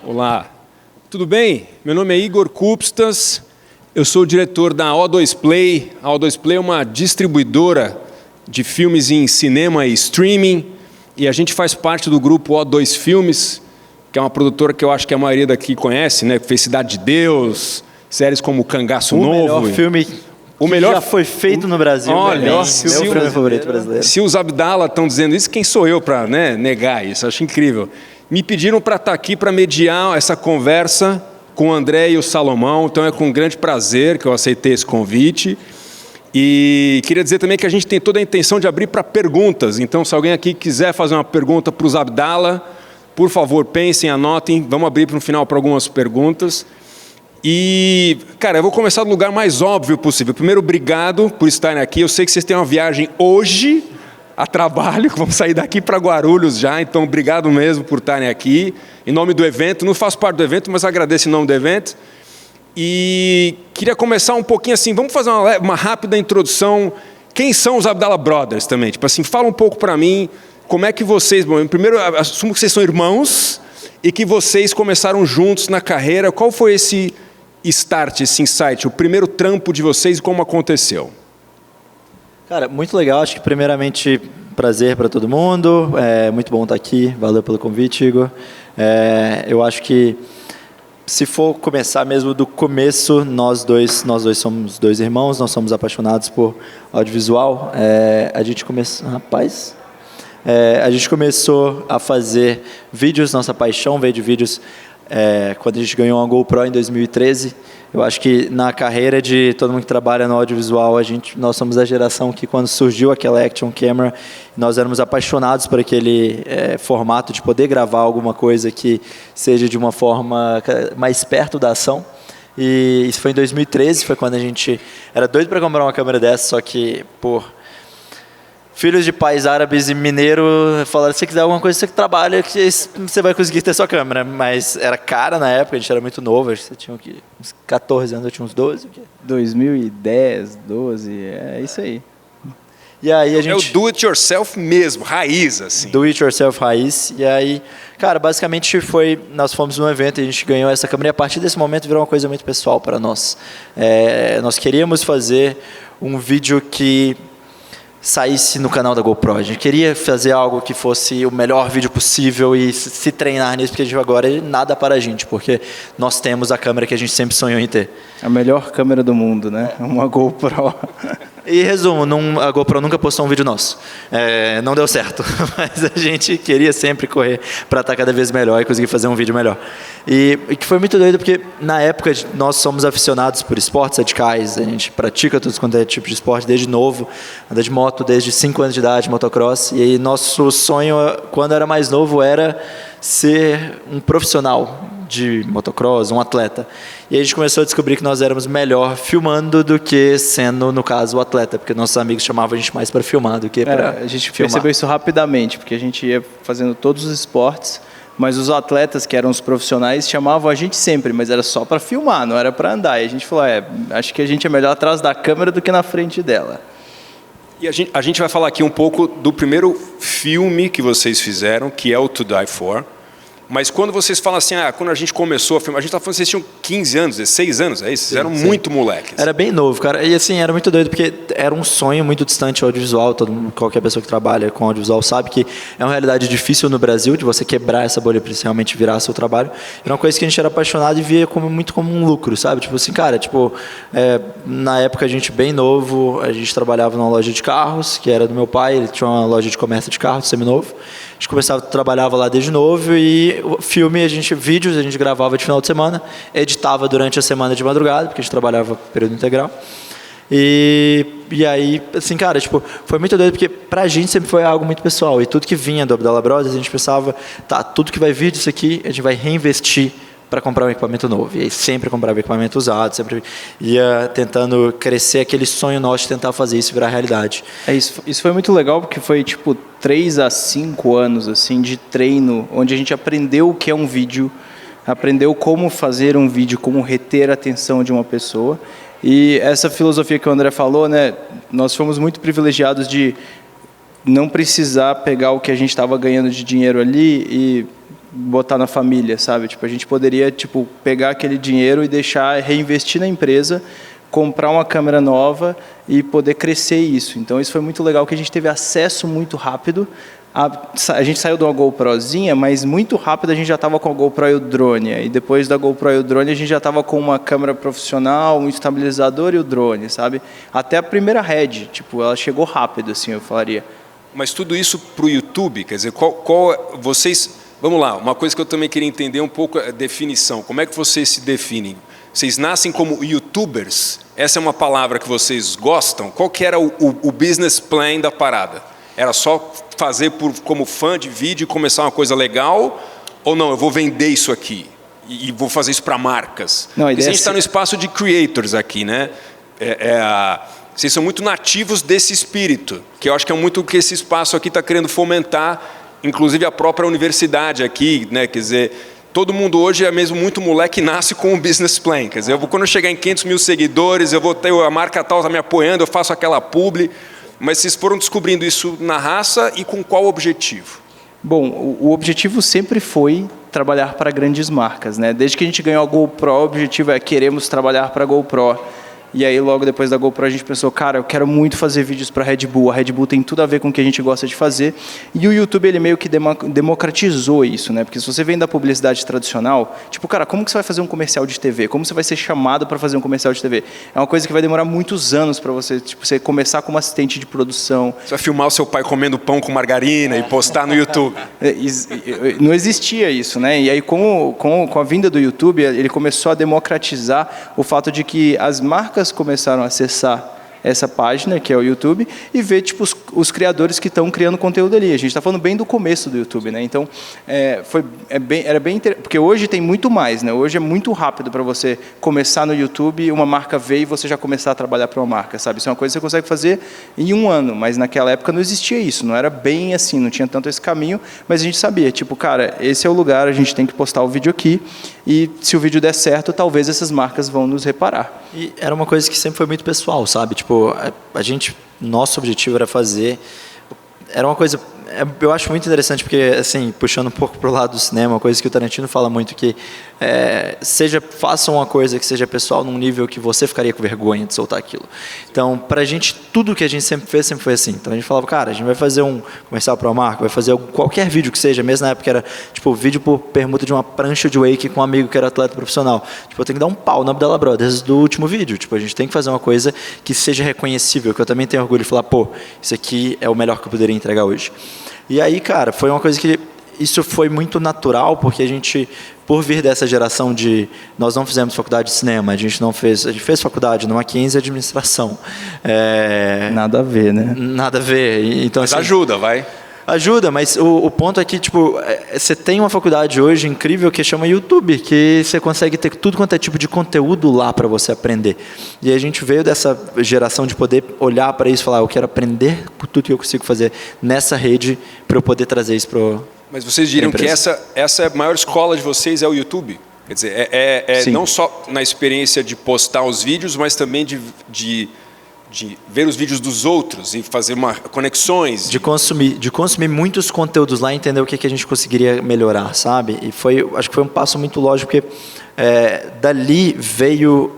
Olá, tudo bem? Meu nome é Igor Kupstas, eu sou o diretor da O2 Play. A O2 Play é uma distribuidora de filmes em cinema e streaming, e a gente faz parte do grupo O2 Filmes, que é uma produtora que eu acho que a maioria daqui conhece, né? Que fez Cidade de Deus, séries como Cangaço Novo. O melhor filme que já foi feito no Brasil. Olha, meu filme favorito brasileiro. Se os Abdala estão dizendo isso, quem sou eu para negar isso? Acho incrível. Me pediram para estar aqui para mediar essa conversa com o André e o Salomão, então é com grande prazer que eu aceitei esse convite. E queria dizer também que a gente tem toda a intenção de abrir para perguntas, então se alguém aqui quiser fazer uma pergunta para os Abdala, por favor, pensem, anotem, vamos abrir para o final para algumas perguntas. E, cara, eu vou começar do lugar mais óbvio possível. Primeiro, obrigado por estarem aqui, eu sei que vocês têm uma viagem hoje a trabalho, vamos sair daqui para Guarulhos já, então obrigado mesmo por estarem aqui, em nome do evento, não faço parte do evento, mas agradeço em nome do evento, e queria começar um pouquinho assim, vamos fazer uma rápida introdução, quem são os Abdala Brothers também, tipo assim, fala um pouco para mim, como é que vocês, bom, primeiro assumo que vocês são irmãos, e que vocês começaram juntos na carreira, qual foi esse start, esse insight, o primeiro trampo de vocês e como aconteceu? Cara, muito legal. Acho que primeiramente prazer para todo mundo. É muito bom estar aqui. Valeu pelo convite, Igor. Eu acho que se for começar mesmo do começo, nós dois somos dois irmãos. Nós somos apaixonados por audiovisual. A gente começou, a gente começou a fazer vídeos. Nossa paixão veio de vídeos quando a gente ganhou uma GoPro em 2013. Eu acho que na carreira de todo mundo que trabalha no audiovisual, nós somos a geração que quando surgiu aquela action camera, nós éramos apaixonados por aquele formato de poder gravar alguma coisa que seja de uma forma mais perto da ação. E isso foi em 2013, foi quando a gente era doido para comprar uma câmera dessa, só que por filhos de pais árabes e mineiro falaram, se você quiser alguma coisa, você que trabalha, que você vai conseguir ter sua câmera. Mas era cara na época, a gente era muito novo, acho que você tinha uns 14 anos, eu tinha uns 12. 2010, 12, é isso aí. E aí a gente... É o do it yourself mesmo, raiz, assim. Do it yourself raiz. E aí, cara, basicamente nós fomos num evento e a gente ganhou essa câmera e a partir desse momento virou uma coisa muito pessoal para nós. Nós queríamos fazer um vídeo que saísse no canal da GoPro. A gente queria fazer algo que fosse o melhor vídeo possível e se treinar nisso, porque a gente agora é nada para a gente, porque nós temos a câmera que a gente sempre sonhou em ter. A melhor câmera do mundo, né? Uma GoPro. E resumo, a GoPro nunca postou um vídeo nosso. Não deu certo, mas a gente queria sempre correr para estar cada vez melhor e conseguir fazer um vídeo melhor. E que foi muito doido, porque na época nós somos aficionados por esportes radicais, a gente pratica tudo quanto é tipo de esporte desde novo, anda de moto desde 5 anos de idade, motocross, e aí nosso sonho, quando era mais novo, era ser um profissional de motocross, um atleta. E aí a gente começou a descobrir que nós éramos melhor filmando do que sendo, no caso, o atleta, porque nossos amigos chamavam a gente mais para filmar do que para a gente percebeu isso rapidamente, porque a gente ia fazendo todos os esportes, mas os atletas, que eram os profissionais, chamavam a gente sempre, mas era só para filmar, não era para andar. E a gente falou, acho que a gente é melhor atrás da câmera do que na frente dela. E a gente vai falar aqui um pouco do primeiro filme que vocês fizeram, que é o To Die For. Mas quando vocês falam assim, quando a gente começou a filmar, a gente está falando que vocês tinham 15 anos, 16 anos, é isso? Vocês eram muito moleques. Era bem novo, cara. E assim, era muito doido, porque era um sonho muito distante ao audiovisual. Qualquer pessoa que trabalha com audiovisual sabe que é uma realidade difícil no Brasil, de você quebrar essa bolha para realmente virar seu trabalho. Era uma coisa que a gente era apaixonado e via muito como um lucro, sabe? Tipo assim, cara, na época a gente bem novo, a gente trabalhava numa loja de carros, que era do meu pai, ele tinha uma loja de comércio de carros, seminovo. A gente trabalhava lá desde novo e o filme, vídeos a gente gravava de final de semana, editava durante a semana de madrugada, porque a gente trabalhava período integral. E aí, assim, cara, foi muito doido, porque pra gente sempre foi algo muito pessoal. E tudo que vinha do Abdala Brothers, a gente pensava, tudo que vai vir disso aqui, a gente vai reinvestir para comprar um equipamento novo. E aí sempre comprava equipamento usado, sempre ia tentando crescer aquele sonho nosso de tentar fazer isso virar realidade. Isso foi muito legal, porque foi 3 a 5 anos assim, de treino, onde a gente aprendeu o que é um vídeo, aprendeu como fazer um vídeo, como reter a atenção de uma pessoa. E essa filosofia que o André falou, né, nós fomos muito privilegiados de não precisar pegar o que a gente estava ganhando de dinheiro ali e botar na família, sabe? Tipo, a gente poderia, tipo, pegar aquele dinheiro e deixar, reinvestir na empresa, comprar uma câmera nova e poder crescer isso. Então, isso foi muito legal, que a gente teve acesso muito rápido. A gente saiu de uma GoProzinha, mas muito rápido a gente já estava com a GoPro e o drone. E depois da GoPro e o drone, a gente já estava com uma câmera profissional, um estabilizador e o drone, sabe? Até a primeira Red, tipo, ela chegou rápido, assim, eu falaria. Mas tudo isso para o YouTube, quer dizer, vocês... Vamos lá, uma coisa que eu também queria entender um pouco é a definição. Como é que vocês se definem? Vocês nascem como YouTubers? Essa é uma palavra que vocês gostam? Qual que era o business plan da parada? Era só fazer como fã de vídeo e começar uma coisa legal? Ou não, eu vou vender isso aqui e vou fazer isso para marcas? Não, a Porque ideia a gente está no espaço de creators aqui, né? Vocês são muito nativos desse espírito, que eu acho que é muito o que esse espaço aqui está querendo fomentar, inclusive a própria universidade aqui, né? Quer dizer, todo mundo hoje é mesmo muito moleque, nasce com um business plan. Quer dizer, quando eu chegar em 500 mil seguidores, eu vou ter a marca tal, está me apoiando, eu faço aquela publi. Mas vocês foram descobrindo isso na raça e com qual objetivo? Bom, o objetivo sempre foi trabalhar para grandes marcas, né? Desde que a gente ganhou a GoPro, o objetivo é queremos trabalhar para a GoPro. E aí, logo depois da GoPro, a gente pensou, cara, eu quero muito fazer vídeos para a Red Bull. A Red Bull tem tudo a ver com o que a gente gosta de fazer. E o YouTube, ele meio que democratizou isso, né? Porque se você vem da publicidade tradicional, tipo, cara, como que você vai fazer um comercial de TV? Como você vai ser chamado para fazer um comercial de TV? É uma coisa que vai demorar muitos anos para você, tipo, você começar como assistente de produção. Você vai filmar o seu pai comendo pão com margarina e postar no YouTube. Não existia isso, né? E aí, com a vinda do YouTube, ele começou a democratizar o fato de que as marcas começaram a acessar essa página, que é o YouTube, e ver tipo, os criadores que estão criando conteúdo ali. A gente está falando bem do começo do YouTube, né? Então, era bem interessante, porque hoje tem muito mais, né? Hoje é muito rápido para você começar no YouTube, uma marca ver e você já começar a trabalhar para uma marca, sabe? Isso é uma coisa que você consegue fazer em um ano, mas naquela época não existia isso, não era bem assim, não tinha tanto esse caminho, mas a gente sabia, tipo, cara, esse é o lugar, a gente tem que postar o vídeo aqui, e se o vídeo der certo, talvez essas marcas vão nos reparar. E era uma coisa que sempre foi muito pessoal, sabe? Tipo, nosso objetivo era fazer, era uma coisa, eu acho muito interessante porque, assim, puxando um pouco para o lado do cinema, uma coisa que o Tarantino fala muito, que faça uma coisa que seja pessoal num nível que você ficaria com vergonha de soltar aquilo. Então, para a gente, tudo que a gente sempre fez sempre foi assim. Então, a gente falava, cara, a gente vai fazer um comercial para uma marca, vai fazer qualquer vídeo que seja, mesmo na época era, tipo, vídeo por permuta de uma prancha de wake com um amigo que era atleta profissional. Tipo, eu tenho que dar um pau na Abdala Brothers do último vídeo. Tipo, a gente tem que fazer uma coisa que seja reconhecível, que eu também tenho orgulho de falar, pô, isso aqui é o melhor que eu poderia entregar hoje. E aí, cara, foi uma coisa que isso foi muito natural, porque a gente, por vir dessa geração de... Nós não fizemos faculdade de cinema, a gente fez faculdade numa 15 de administração. Nada a ver, né? Nada a ver. Então, mas assim, ajuda, vai. Ajuda, mas o ponto é que, tipo, você tem uma faculdade hoje incrível que chama YouTube, que você consegue ter tudo quanto é tipo de conteúdo lá para você aprender. E a gente veio dessa geração de poder olhar para isso e falar, eu quero aprender tudo que eu consigo fazer nessa rede para eu poder trazer isso para. Mas vocês diriam que essa é a maior escola de vocês é o YouTube? Quer dizer, não só na experiência de postar os vídeos, mas também de ver os vídeos dos outros e fazer conexões. De consumir muitos conteúdos lá e entender o que a gente conseguiria melhorar, sabe? E acho que foi um passo muito lógico, porque dali veio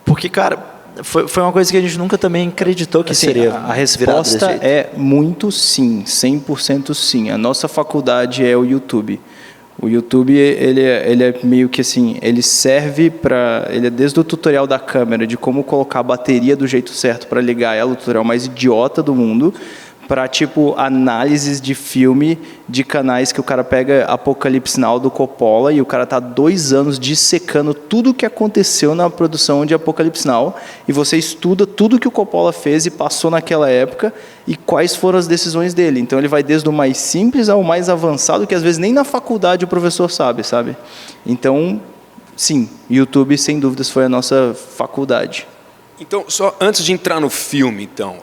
Porque, cara, foi uma coisa que a gente nunca também acreditou que assim, seria. A resposta é muito sim, 100% sim. A nossa faculdade é o YouTube. O YouTube, ele é meio que assim, ele serve para... Ele é desde o tutorial da câmera, de como colocar a bateria do jeito certo para ligar ela, o tutorial mais idiota do mundo, para, tipo, análises de filme de canais que o cara pega Apocalipse Now do Coppola e o cara tá 2 anos dissecando tudo o que aconteceu na produção de Apocalipse Now e você estuda tudo que o Coppola fez e passou naquela época e quais foram as decisões dele. Então ele vai desde o mais simples ao mais avançado, que às vezes nem na faculdade o professor sabe? Então, sim, YouTube sem dúvidas foi a nossa faculdade. Então, só antes de entrar no filme, então...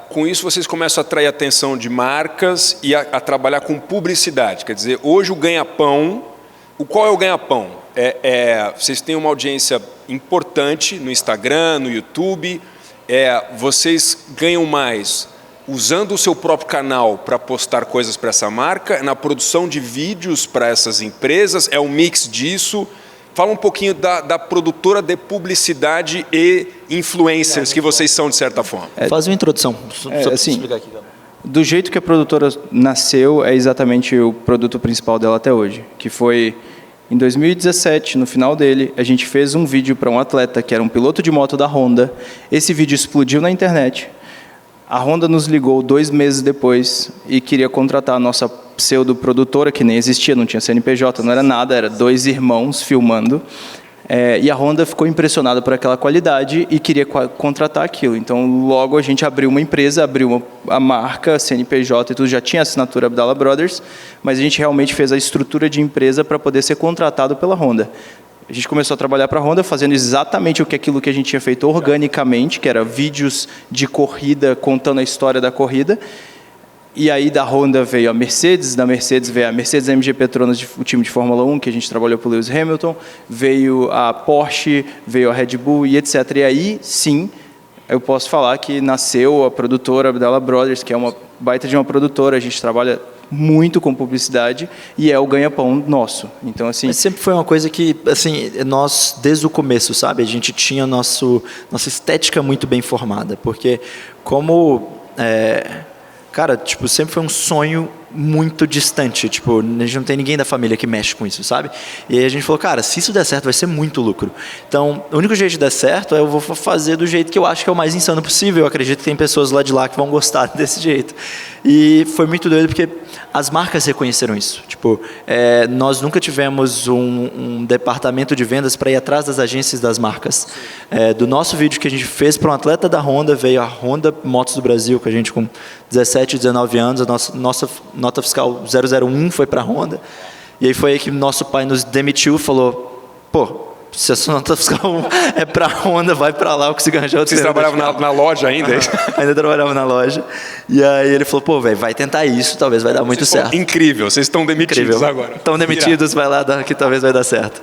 com isso vocês começam a atrair a atenção de marcas e a trabalhar com publicidade. Quer dizer, hoje o ganha-pão... Qual é o ganha-pão? Vocês têm uma audiência importante no Instagram, no YouTube. Vocês ganham mais usando o seu próprio canal para postar coisas para essa marca, na produção de vídeos para essas empresas, é um mix disso? Fala um pouquinho da produtora de publicidade e influencers que vocês são, de certa forma. Faz uma introdução, só para assim, explicar aqui. Do jeito que a produtora nasceu, é exatamente o produto principal dela até hoje, que foi em 2017, no final dele, a gente fez um vídeo para um atleta que era um piloto de moto da Honda. Esse vídeo explodiu na internet. A Honda nos ligou 2 meses depois e queria contratar a nossa pseudo-produtora, que nem existia, não tinha CNPJ, não era nada, era 2 irmãos filmando. E a Honda ficou impressionada por aquela qualidade e queria contratar aquilo. Então, logo a gente abriu uma empresa, abriu a marca, CNPJ e tudo, já tinha assinatura Abdala Brothers, mas a gente realmente fez a estrutura de empresa para poder ser contratado pela Honda. A gente começou a trabalhar para a Honda fazendo exatamente aquilo que a gente tinha feito organicamente, que era vídeos de corrida contando a história da corrida. E aí da Honda veio a Mercedes, da Mercedes veio a Mercedes AMG Petronas, o time de Fórmula 1, que a gente trabalhou para o Lewis Hamilton, veio a Porsche, veio a Red Bull e etc. E aí, sim, eu posso falar que nasceu a produtora Abdala Brothers, que é uma baita de uma produtora, a gente trabalha muito com publicidade e é o ganha-pão nosso. Então, assim... Mas sempre foi uma coisa que, assim, nós, desde o começo, sabe, a gente tinha nossa estética muito bem formada, porque como... Cara, tipo, sempre foi um sonho muito distante, tipo, a gente não tem ninguém da família que mexe com isso, sabe? E aí a gente falou, cara, se isso der certo, vai ser muito lucro. Então, o único jeito de dar certo é eu vou fazer do jeito que eu acho que é o mais insano possível. Eu acredito que tem pessoas lá de lá que vão gostar desse jeito. E foi muito doido porque as marcas reconheceram isso. Tipo, nós nunca tivemos um departamento de vendas para ir atrás das agências das marcas. Do nosso vídeo que a gente fez para um atleta da Honda, veio a Honda Motos do Brasil, que a gente com 17, 19 anos, a nossa nota fiscal 001 foi para a Honda. E aí foi aí que nosso pai nos demitiu e falou, pô, se a sua nota fiscal é para a Honda, vai para lá, eu consigo arranjar outro. Vocês trabalhavam na loja ainda? Ainda trabalhava na loja. E aí ele falou, pô, velho, vai tentar isso, talvez vai dar muito certo. Incrível, vocês estão demitidos agora. Estão demitidos, vai lá que talvez vai dar certo.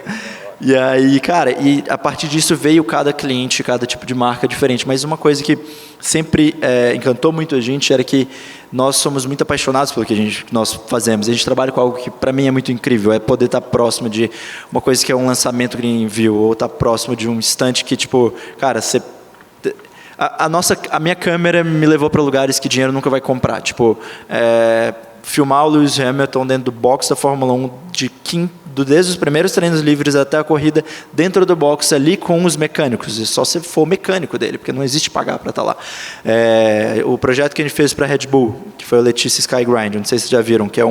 E aí, cara, e a partir disso veio cada cliente, cada tipo de marca diferente. Mas uma coisa que sempre encantou muito a gente era que nós somos muito apaixonados pelo que nós fazemos. A gente trabalha com algo que para mim é muito incrível, é poder estar próximo de uma coisa que é um lançamento que ninguém viu, ou estar próximo de um instante que, tipo, cara, você... A minha câmera me levou para lugares que dinheiro nunca vai comprar. Tipo, filmar o Lewis Hamilton dentro do box da Fórmula 1, desde os primeiros treinos livres até a corrida, dentro do box ali com os mecânicos, e só se for mecânico dele, porque não existe pagar para estar lá. O projeto que a gente fez para a Red Bull, que foi a Letícia Skygrind, não sei se vocês já viram, que é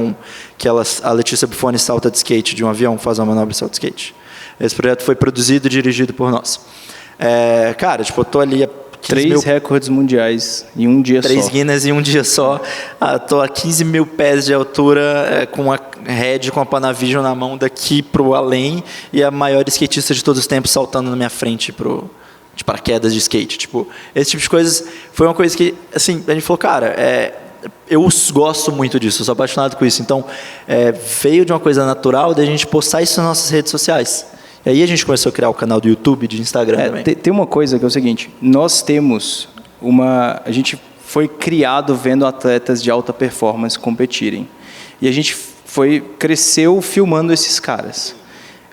a Letícia Buffoni salta de skate de um avião, faz uma manobra de salto de skate. Esse projeto foi produzido e dirigido por nós. Cara, tipo, eu tô ali... 3 recordes mundiais em um dia 3 só. 3 Guinness em um dia só. Estou a 15 mil pés de altura, com a Red, com a Panavision na mão daqui para o além, e a maior skatista de todos os tempos saltando na minha frente de paraquedas de skate. Tipo, esse tipo de coisas foi uma coisa que, assim, a gente falou, cara, eu gosto muito disso, eu sou apaixonado com isso. Então, veio de uma coisa natural da gente postar isso nas nossas redes sociais. E aí a gente começou a criar o canal do YouTube, de Instagram também. Tem uma coisa que é o seguinte, nós temos a gente foi criado vendo atletas de alta performance competirem. E a gente cresceu filmando esses caras.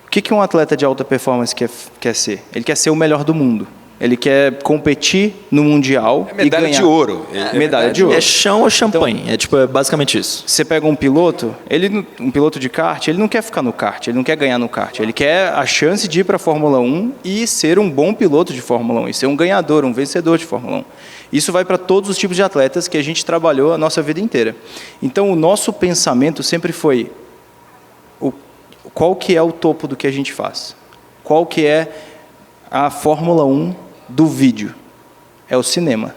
O que um atleta de alta performance quer ser? Ele quer ser o melhor do mundo. Ele quer competir no Mundial e ganhar. Medalha de ouro. Medalha de ouro. É chão ou champanhe, então, é basicamente isso. Você pega um piloto, um piloto de kart, ele não quer ficar no kart, ele não quer ganhar no kart, ele quer a chance de ir para a Fórmula 1 e ser um bom piloto de Fórmula 1, e ser um ganhador, um vencedor de Fórmula 1. Isso vai para todos os tipos de atletas que a gente trabalhou a nossa vida inteira. Então, o nosso pensamento sempre foi qual que é o topo do que a gente faz? Qual que é a Fórmula 1 do vídeo? É o cinema,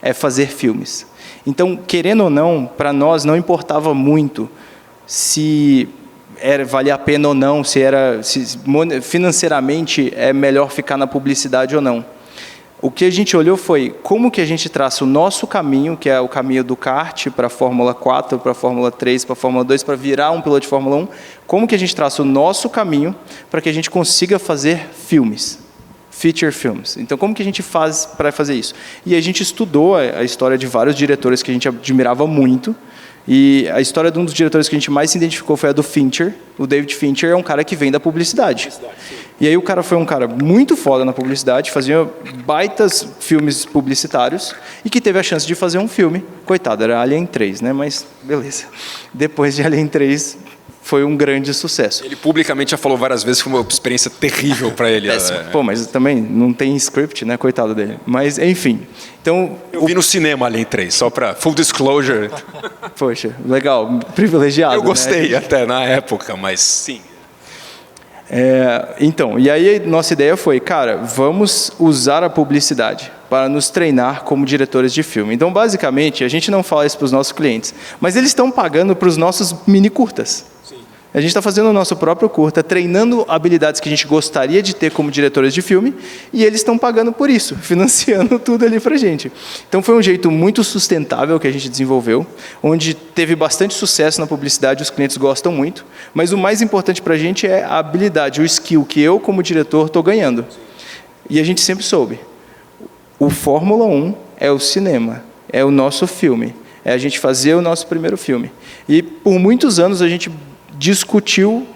é fazer filmes. Então, querendo ou não, para nós não importava muito se valia a pena ou não, se financeiramente é melhor ficar na publicidade ou não. O que a gente olhou foi como que a gente traça o nosso caminho, que é o caminho do kart para a Fórmula 4, para a Fórmula 3, para a Fórmula 2, para virar um piloto de Fórmula 1, como que a gente traça o nosso caminho para que a gente consiga fazer filmes. feature films. Então, como que a gente faz para fazer isso? E a gente estudou a história de vários diretores que a gente admirava muito. E a história de um dos diretores que a gente mais se identificou foi a do Fincher. O David Fincher é um cara que vem da publicidade. E aí o cara foi um cara muito foda na publicidade, fazia baitas filmes publicitários e que teve a chance de fazer um filme. Coitado, era Alien 3, né? Mas beleza. Depois de Alien 3, foi um grande sucesso. Ele publicamente já falou várias vezes que foi uma experiência terrível para ele. Pô, mas também não tem script, né? Coitado dele. Mas, enfim. Então, eu vi no cinema Alien 3, só para full disclosure. Poxa, legal, privilegiado. Eu gostei, né? até na época, mas sim. Então, e aí nossa ideia foi, cara, vamos usar a publicidade para nos treinar como diretores de filme. Então, basicamente, a gente não fala isso para os nossos clientes, mas eles estão pagando para os nossos mini curtas. A gente está fazendo o nosso próprio curta, treinando habilidades que a gente gostaria de ter como diretores de filme, e eles estão pagando por isso, financiando tudo ali para a gente. Então foi um jeito muito sustentável que a gente desenvolveu, onde teve bastante sucesso na publicidade, os clientes gostam muito, mas o mais importante para a gente é a habilidade, o skill que eu, como diretor, estou ganhando. E a gente sempre soube, o Fórmula 1 é o cinema, é o nosso filme, é a gente fazer o nosso primeiro filme. E por muitos anos a gente discutiu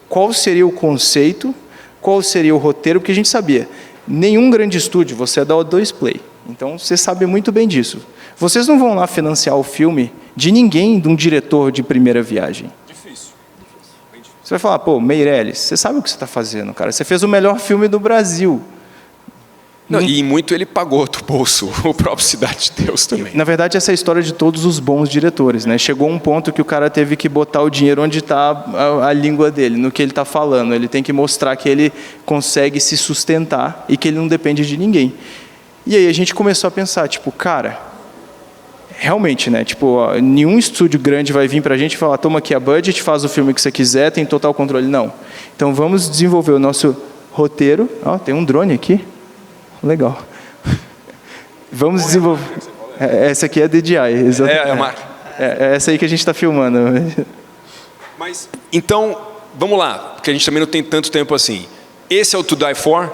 qual seria o conceito, qual seria o roteiro, porque a gente sabia, nenhum grande estúdio, você é da O2 Play, então você sabe muito bem disso. Vocês não vão lá financiar o filme de ninguém, de um diretor de primeira viagem. Difícil. Bem difícil. Você vai falar, pô, Meirelles, você sabe o que você está fazendo, cara, você fez o melhor filme do Brasil. Não, e muito ele pagou do bolso, o próprio Cidade de Deus também. Na verdade, essa é a história de todos os bons diretores, né? Chegou um ponto que o cara teve que botar o dinheiro onde está a língua dele, no que ele está falando. Ele tem que mostrar que ele consegue se sustentar e que ele não depende de ninguém. E aí a gente começou a pensar, tipo, cara, realmente, né? Tipo, ó, nenhum estúdio grande vai vir para a gente e falar, toma aqui a budget, faz o filme que você quiser, tem total controle. Não. Então vamos desenvolver o nosso roteiro. Ó, tem um drone aqui. Legal. Vamos desenvolver. Essa aqui é a DJI. É a marca. É essa aí que a gente está filmando. Mas, então, vamos lá, porque a gente também não tem tanto tempo assim. Esse é o To Die For?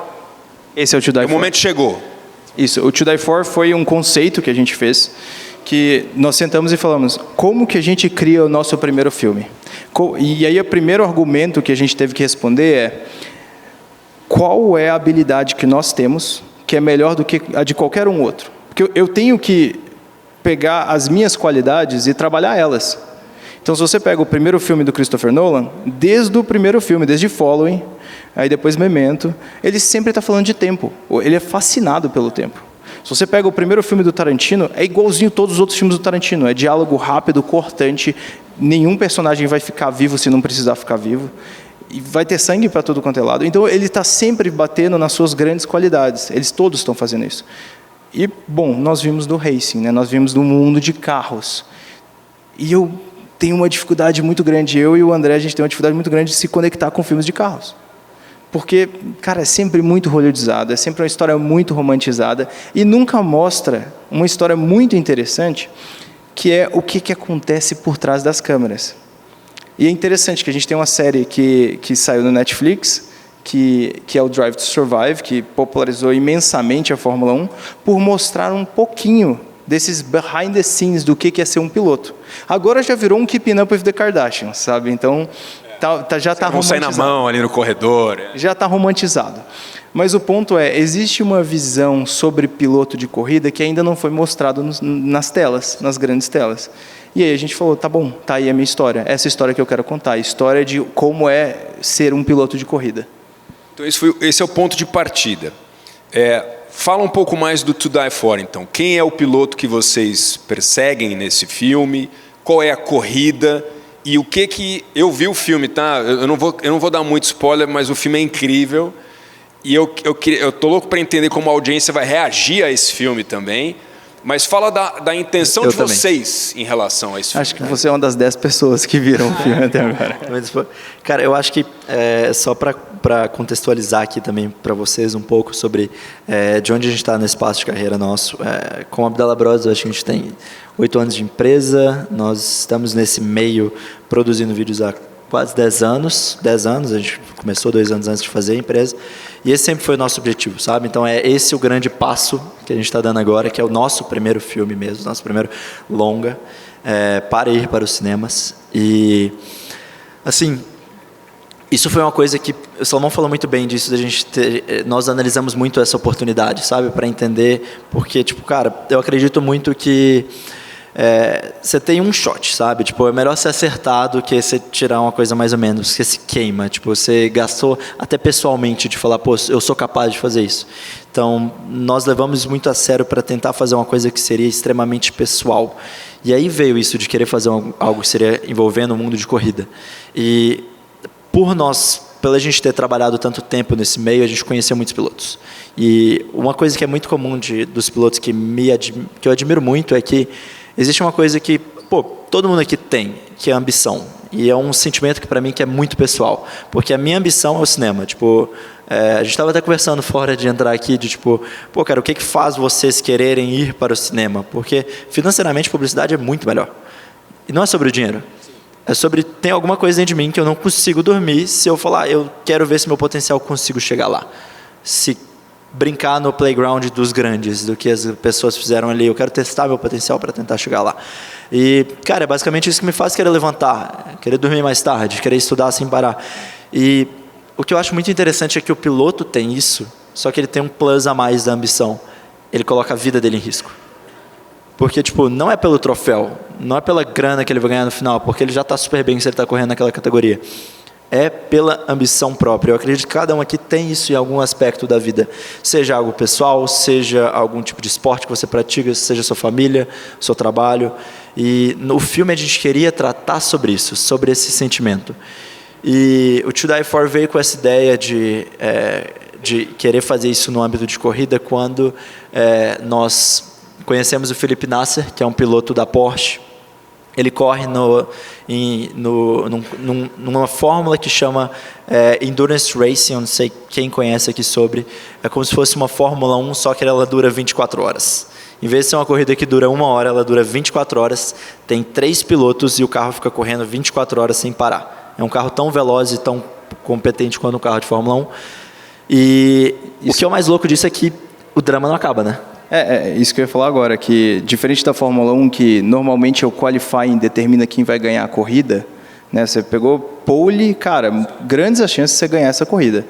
Esse é o To Die For. O momento chegou. Isso, o To Die For foi um conceito que a gente fez, que nós sentamos e falamos, como que a gente cria o nosso primeiro filme? E aí o primeiro argumento que a gente teve que responder é, qual é a habilidade que nós temos que é melhor do que a de qualquer um outro? Porque eu tenho que pegar as minhas qualidades e trabalhar elas. Então, se você pega o primeiro filme do Christopher Nolan, desde o primeiro filme, desde Following, aí depois Memento, ele sempre está falando de tempo. Ele é fascinado pelo tempo. Se você pega o primeiro filme do Tarantino, é igualzinho a todos os outros filmes do Tarantino. É diálogo rápido, cortante, nenhum personagem vai ficar vivo se não precisar ficar vivo. E vai ter sangue para todo quanto é lado. Então, ele está sempre batendo nas suas grandes qualidades. Eles todos estão fazendo isso. E, bom, nós vimos do racing, né? Nós vimos do mundo de carros. E eu tenho uma dificuldade muito grande, eu e o André, a gente tem uma dificuldade muito grande de se conectar com filmes de carros. Porque, cara, é sempre muito hollywoodizado, é sempre uma história muito romantizada e nunca mostra uma história muito interessante, que é o que acontece por trás das câmeras. E é interessante que a gente tem uma série que saiu no Netflix, que é o Drive to Survive, que popularizou imensamente a Fórmula 1, por mostrar um pouquinho desses behind the scenes do que é ser um piloto. Agora já virou um Keeping Up with the Kardashians, sabe? Então, já está romantizado. Vão sair na mão ali no corredor. Já está romantizado. Mas o ponto é, existe uma visão sobre piloto de corrida que ainda não foi mostrado nas telas, nas grandes telas. E aí a gente falou, tá bom, tá aí a minha história. Essa história que eu quero contar, a história de como é ser um piloto de corrida. Então esse é o ponto de partida. Fala um pouco mais do To Die For, então. Quem é o piloto que vocês perseguem nesse filme? Qual é a corrida? E o que eu vi o filme, tá? Eu não vou dar muito spoiler, mas o filme é incrível. E eu tô louco para entender como a audiência vai reagir a esse filme também. Mas fala da intenção de vocês em relação a esse filme. Acho que você é uma das 10 pessoas que viram o filme até agora. Cara, eu acho que só para contextualizar aqui também para vocês um pouco sobre de onde a gente está nesse passo de carreira nosso. Com a Abdallah Bros, eu acho que a gente tem 8 anos de empresa, nós estamos nesse meio produzindo vídeos há quase 10 anos, a gente começou 2 anos antes de fazer a empresa, e esse sempre foi o nosso objetivo, sabe? Então é esse o grande passo que a gente está dando agora, que é o nosso primeiro filme mesmo, nosso primeiro longa, para ir para os cinemas. E, assim, isso foi uma coisa que o Salomão falou muito bem disso, nós analisamos muito essa oportunidade, sabe? Para entender, porque, tipo, cara, eu acredito muito que você tem um shot, sabe? Tipo, é melhor ser acertado que você tirar uma coisa mais ou menos, que se queima. Tipo, você gastou até pessoalmente de falar, pô, eu sou capaz de fazer isso. Então, nós levamos isso muito a sério para tentar fazer uma coisa que seria extremamente pessoal. E aí veio isso de querer fazer algo que seria envolvendo o mundo de corrida. E pela gente ter trabalhado tanto tempo nesse meio, a gente conheceu muitos pilotos. E uma coisa que é muito comum dos pilotos que eu admiro muito é que existe uma coisa que, pô, todo mundo aqui tem, que é a ambição. E é um sentimento que, para mim, que é muito pessoal. Porque a minha ambição é o cinema. Tipo, a gente estava até conversando fora de entrar aqui, de tipo, pô, cara, o que faz vocês quererem ir para o cinema? Porque, financeiramente, publicidade é muito melhor. E não é sobre o dinheiro. É sobre, tem alguma coisa dentro de mim que eu não consigo dormir se eu falar, eu quero ver se meu potencial consigo chegar lá. Se brincar no playground dos grandes, do que as pessoas fizeram ali, eu quero testar meu potencial para tentar chegar lá. E, cara, é basicamente isso que me faz querer levantar, querer dormir mais tarde, querer estudar sem parar. E o que eu acho muito interessante é que o piloto tem isso, só que ele tem um plus a mais da ambição. Ele coloca a vida dele em risco. Porque, tipo, não é pelo troféu, não é pela grana que ele vai ganhar no final, porque ele já está super bem se ele está correndo naquela categoria. É pela ambição própria. Eu acredito que cada um aqui tem isso em algum aspecto da vida. Seja algo pessoal, seja algum tipo de esporte que você pratica, seja sua família, seu trabalho. E no filme a gente queria tratar sobre isso, sobre esse sentimento. E o To Die For veio com essa ideia de querer fazer isso no âmbito de corrida quando nós conhecemos o Felipe Nasser, que é um piloto da Porsche. Ele corre numa fórmula que chama Endurance Racing, eu não sei quem conhece aqui sobre. É como se fosse uma Fórmula 1, só que ela dura 24 horas. Em vez de ser uma corrida que dura 1 hora, ela dura 24 horas. Tem 3 pilotos e o carro fica correndo 24 horas sem parar. É um carro tão veloz e tão competente quanto um carro de Fórmula 1. E o que é o mais louco disso é que o drama não acaba, né? Isso que eu ia falar agora, que diferente da Fórmula 1, que normalmente o qualifying determina quem vai ganhar a corrida, né? Você pegou pole, cara, grandes as chances de você ganhar essa corrida.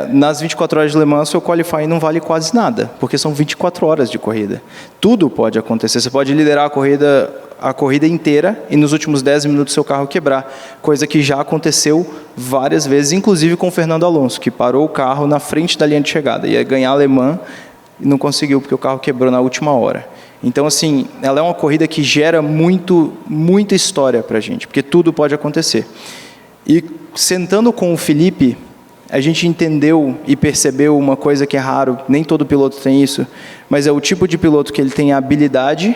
Nas 24 horas de Le Mans, seu qualifying não vale quase nada, porque são 24 horas de corrida. Tudo pode acontecer. Você pode liderar a corrida inteira e nos últimos 10 minutos seu carro quebrar, coisa que já aconteceu várias vezes, inclusive com o Fernando Alonso, que parou o carro na frente da linha de chegada, ia ganhar Le Mans e não conseguiu porque o carro quebrou na última hora. Então, assim, ela é uma corrida que gera muita história para a gente, porque tudo pode acontecer. E sentando com o Felipe, a gente entendeu e percebeu uma coisa que é raro, nem todo piloto tem isso, mas é o tipo de piloto que ele tem a habilidade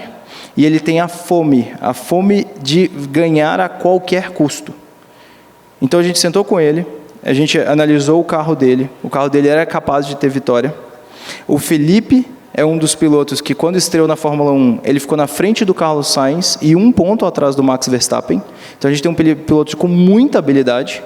e ele tem a fome de ganhar a qualquer custo. Então a gente sentou com ele, a gente analisou o carro dele era capaz de ter vitória. O Felipe é um dos pilotos que, quando estreou na Fórmula 1, ele ficou na frente do Carlos Sainz e 1 ponto atrás do Max Verstappen. Então a gente tem um piloto com muita habilidade.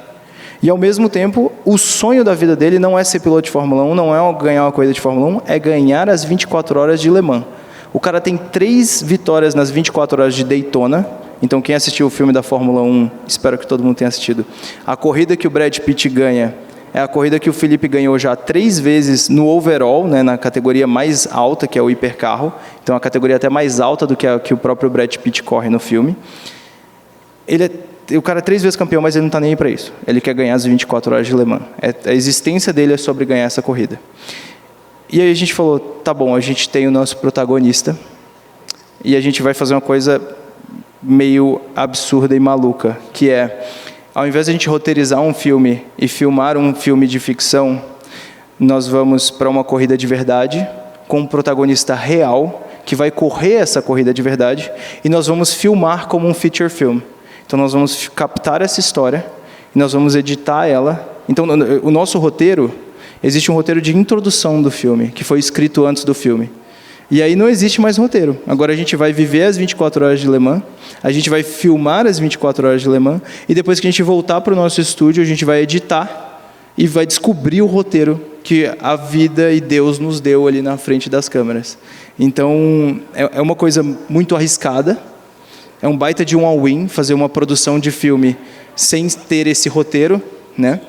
E, ao mesmo tempo, o sonho da vida dele não é ser piloto de Fórmula 1, não é ganhar uma corrida de Fórmula 1, é ganhar as 24 horas de Le Mans. O cara tem 3 vitórias nas 24 horas de Daytona. Então, quem assistiu o filme da Fórmula 1, espero que todo mundo tenha assistido. A corrida que o Brad Pitt ganha é a corrida que o Felipe ganhou já 3 vezes no overall, né, na categoria mais alta, que é o hipercarro. Então, a categoria até mais alta do que a que o próprio Brad Pitt corre no filme. O cara é 3 vezes campeão, mas ele não está nem aí para isso. Ele quer ganhar as 24 horas de Le Mans. A existência dele é sobre ganhar essa corrida. E aí a gente falou, tá bom, a gente tem o nosso protagonista e a gente vai fazer uma coisa meio absurda e maluca, que é, ao invés de a gente roteirizar um filme e filmar um filme de ficção, nós vamos para uma corrida de verdade, com um protagonista real, que vai correr essa corrida de verdade, e nós vamos filmar como um feature film. Então nós vamos captar essa história, e nós vamos editar ela. Então o nosso roteiro, existe um roteiro de introdução do filme, que foi escrito antes do filme. E aí não existe mais roteiro. Agora a gente vai viver as 24 horas de Le Mans, a gente vai filmar as 24 horas de Le Mans, e depois que a gente voltar para o nosso estúdio, a gente vai editar e vai descobrir o roteiro que a vida e Deus nos deu ali na frente das câmeras. Então, é uma coisa muito arriscada, é um baita de um all-in, fazer uma produção de filme sem ter esse roteiro, né?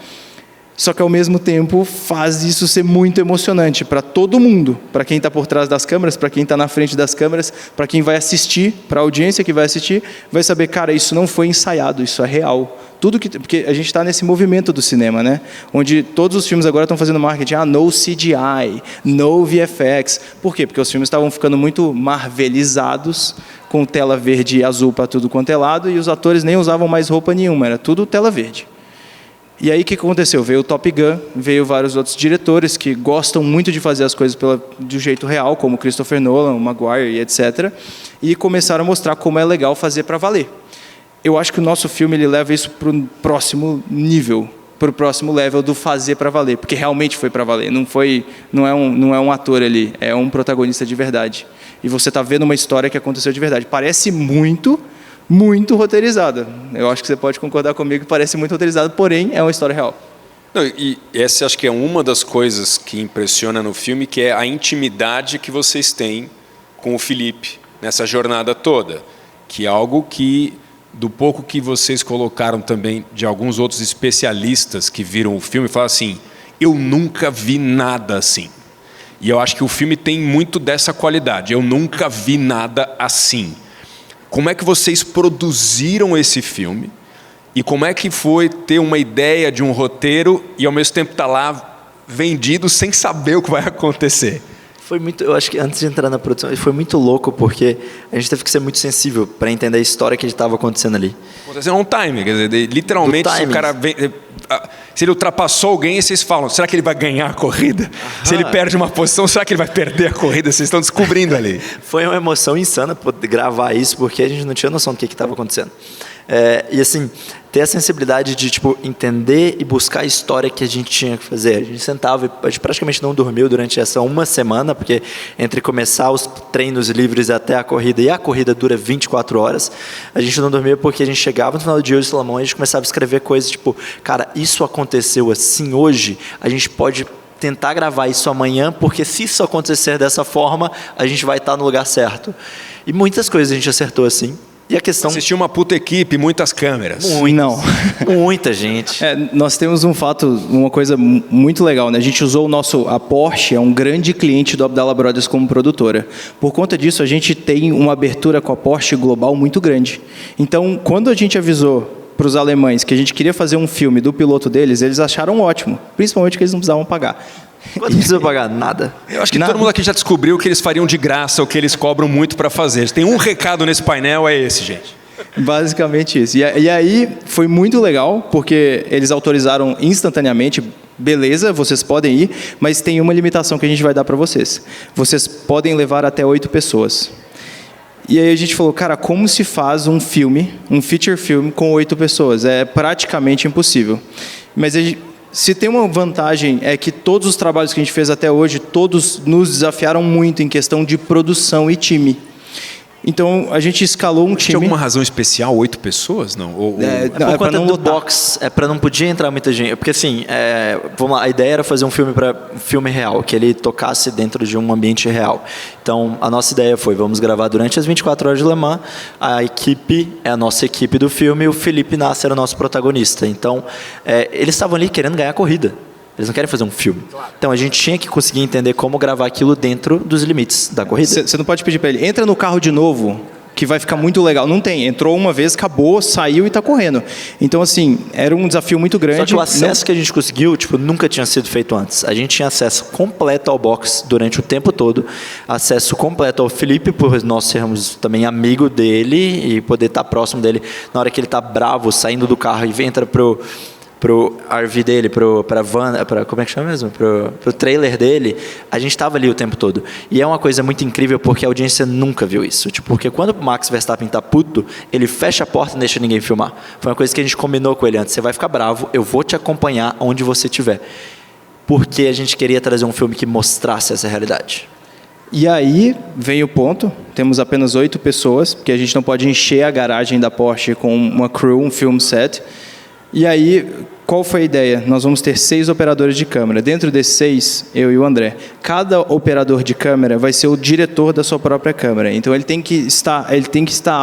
Só que, ao mesmo tempo, faz isso ser muito emocionante para todo mundo, para quem está por trás das câmeras, para quem está na frente das câmeras, para quem vai assistir, para a audiência que vai assistir, vai saber, cara, isso não foi ensaiado, isso é real. Porque a gente está nesse movimento do cinema, né? Onde todos os filmes agora estão fazendo marketing, no CGI, no VFX. Por quê? Porque os filmes estavam ficando muito marvelizados, com tela verde e azul para tudo quanto é lado, e os atores nem usavam mais roupa nenhuma, era tudo tela verde. E aí o que aconteceu? Veio o Top Gun, veio vários outros diretores que gostam muito de fazer as coisas do jeito real, como Christopher Nolan, o Maguire e etc. E começaram a mostrar como é legal fazer para valer. Eu acho que o nosso filme ele leva isso para o próximo nível, para o próximo level do fazer para valer, porque realmente foi para valer. Não é um ator ali, é um protagonista de verdade. E você está vendo uma história que aconteceu de verdade. Parece muito roteirizada. Eu acho que você pode concordar comigo que parece muito roteirizada, porém é uma história real. Não, e essa acho que é uma das coisas que impressiona no filme, que é a intimidade que vocês têm com o Felipe nessa jornada toda, que é algo que, do pouco que vocês colocaram também de alguns outros especialistas que viram o filme, falam assim, eu nunca vi nada assim. E eu acho que o filme tem muito dessa qualidade, eu nunca vi nada assim. Como é que vocês produziram esse filme? E como é que foi ter uma ideia de um roteiro e ao mesmo tempo estar lá vendido sem saber o que vai acontecer? Eu acho que antes de entrar na produção, foi muito louco porque a gente teve que ser muito sensível para entender a história que estava acontecendo ali. Acontecendo um time, quer dizer, literalmente se o cara se ele ultrapassou alguém, vocês falam, será que ele vai ganhar a corrida? Se ele perde uma posição, será que ele vai perder a corrida? Vocês estão descobrindo ali. Foi uma emoção insana poder gravar isso, porque a gente não tinha noção do que estava acontecendo. E assim, ter a sensibilidade de entender e buscar a história que a gente tinha que fazer. A gente sentava e a gente praticamente não dormiu durante essa uma semana, porque entre começar os treinos livres até a corrida, e a corrida dura 24 horas, a gente não dormia porque a gente chegava no final do dia de Salomão e a gente começava a escrever coisas cara, isso aconteceu assim hoje, a gente pode tentar gravar isso amanhã, porque se isso acontecer dessa forma, a gente vai estar no lugar certo. E muitas coisas a gente acertou assim. E a questão... Assistiu uma puta equipe, muitas câmeras. Não. Muita gente. Nós temos uma coisa muito legal, né? A gente usou a Porsche, é um grande cliente do Abdala Brothers como produtora. Por conta disso, a gente tem uma abertura com a Porsche global muito grande. Então, quando a gente avisou para os alemães que a gente queria fazer um filme do piloto deles, eles acharam ótimo. Principalmente que eles não precisavam pagar. Quanto precisa pagar? Nada. Eu acho que todo mundo aqui já descobriu que eles fariam de graça o que eles cobram muito para fazer. Tem um recado nesse painel, é esse, gente. Basicamente isso. E aí foi muito legal, porque eles autorizaram instantaneamente, beleza, vocês podem ir, mas tem uma limitação que a gente vai dar para vocês. Vocês podem levar até 8 pessoas. E aí a gente falou, cara, como se faz um filme, um feature film com 8 pessoas? É praticamente impossível. Mas se tem uma vantagem, é que todos os trabalhos que a gente fez até hoje, todos nos desafiaram muito em questão de produção e time. Então, a gente escalou um time... Tinha alguma razão especial, 8 pessoas? Não? Por conta do box, não podia entrar muita gente. Porque assim, vamos lá, a ideia era fazer um filme real, que ele tocasse dentro de um ambiente real. Então, a nossa ideia foi, vamos gravar durante as 24 horas de Le Mans, a equipe é a nossa equipe do filme, e o Felipe Nasser era o nosso protagonista. Então, eles estavam ali querendo ganhar a corrida. Eles não querem fazer um filme. Então, a gente tinha que conseguir entender como gravar aquilo dentro dos limites da corrida. Você não pode pedir para ele, entra no carro de novo, que vai ficar muito legal. Não tem. Entrou uma vez, acabou, saiu e está correndo. Então, assim, era um desafio muito grande. Só que o acesso que a gente conseguiu, nunca tinha sido feito antes. A gente tinha acesso completo ao box durante o tempo todo. Acesso completo ao Felipe, por nós sermos também amigo dele e poder estar próximo dele na hora que ele está bravo, saindo do carro e entra pro RV dele, pra van, como é que chama mesmo? Pro trailer dele, a gente estava ali o tempo todo. E é uma coisa muito incrível porque a audiência nunca viu isso. Porque quando o Max Verstappen tá puto, ele fecha a porta e não deixa ninguém filmar. Foi uma coisa que a gente combinou com ele antes. Você vai ficar bravo, eu vou te acompanhar onde você estiver. Porque a gente queria trazer um filme que mostrasse essa realidade. E aí vem o ponto, temos apenas 8 pessoas, porque a gente não pode encher a garagem da Porsche com uma crew, um film set. E aí, qual foi a ideia? Nós vamos ter 6 operadores de câmera. Dentro desses 6, eu e o André. Cada operador de câmera vai ser o diretor da sua própria câmera. Então ele tem que estar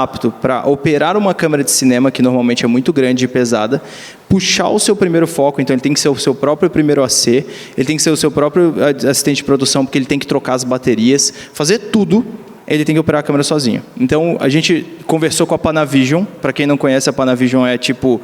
apto para operar uma câmera de cinema, que normalmente é muito grande e pesada, puxar o seu primeiro foco, então ele tem que ser o seu próprio primeiro AC, ele tem que ser o seu próprio assistente de produção, porque ele tem que trocar as baterias, fazer tudo. Ele tem que operar a câmera sozinho. Então a gente conversou com a Panavision. Para quem não conhece, a Panavision é tipo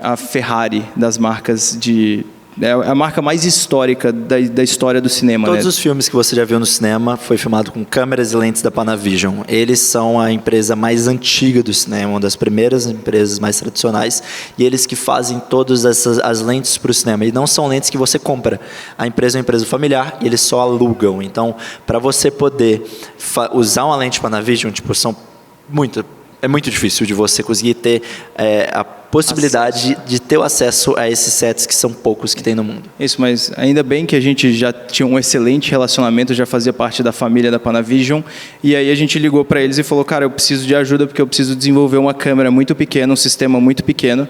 a Ferrari das marcas de... É a marca mais histórica da história do cinema. Todos os filmes que você já viu no cinema foi filmado com câmeras e lentes da Panavision. Eles são a empresa mais antiga do cinema, uma das primeiras empresas mais tradicionais, e eles que fazem todas as lentes para o cinema. E não são lentes que você compra. A empresa é uma empresa familiar e eles só alugam. Então, para você poder usar uma lente Panavision, é muito difícil de você conseguir ter a possibilidade de ter o acesso a esses sets que são poucos que tem no mundo. Isso, mas ainda bem que a gente já tinha um excelente relacionamento, já fazia parte da família da Panavision, e aí a gente ligou para eles e falou, cara, eu preciso de ajuda porque eu preciso desenvolver uma câmera muito pequena, um sistema muito pequeno,